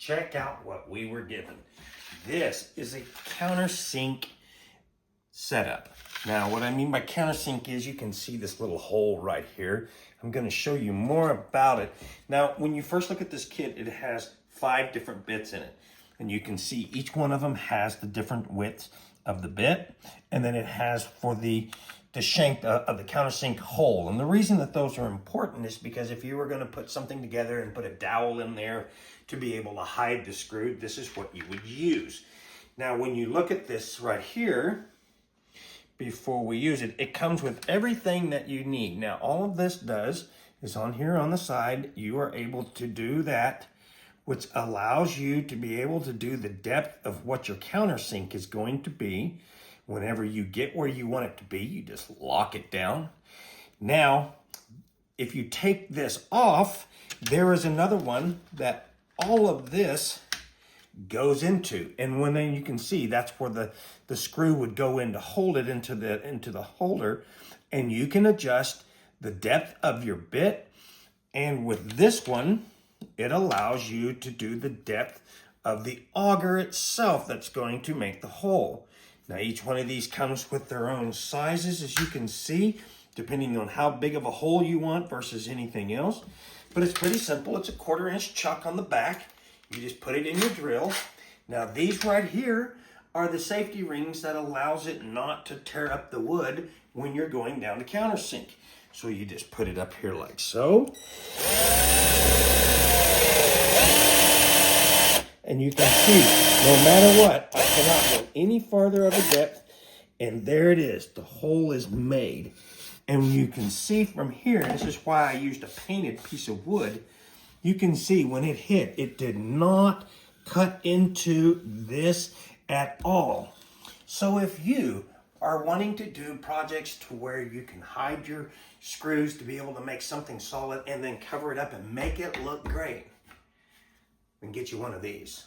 check out what we were given. This is a countersink setup. Now, what I mean by countersink is you can see this little hole right here. I'm going to show you more about it. Now, when you first look at this kit, it has 5 different bits in it. And you can see each one of them has the different widths of the bit. And then it has for the shank of the countersink hole. And the reason that those are important is because if you were going to put something together and put a dowel in there to be able to hide the screw, this is what you would use. Now, when you look at this right here, before we use it, it comes with everything that you need. Now, all of this does is on here on the side, you are able to do that, which allows you to be able to do the depth of what your countersink is going to be. Whenever you get where you want it to be, you just lock it down. Now, if you take this off, there is another one that all of this goes into. And when then you can see that's where the screw would go in to hold it into the holder. And you can adjust the depth of your bit. And with this one, it allows you to do the depth of the auger itself that's going to make the hole. Now, each one of these comes with their own sizes, as you can see, depending on how big of a hole you want versus anything else. But it's pretty simple. It's a 1/4 inch chuck on the back. You just put it in your drill. Now, these right here are the safety rings that allows it not to tear up the wood when you're going down to countersink. So you just put it up here like so. And you can see, no matter what, I cannot go any farther of a depth. And there it is. The hole is made. And you can see from here, this is why I used a painted piece of wood. You can see when it hit, it did not cut into this at all. So if you are wanting to do projects to where you can hide your screws to be able to make something solid and then cover it up and make it look great, then get you one of these.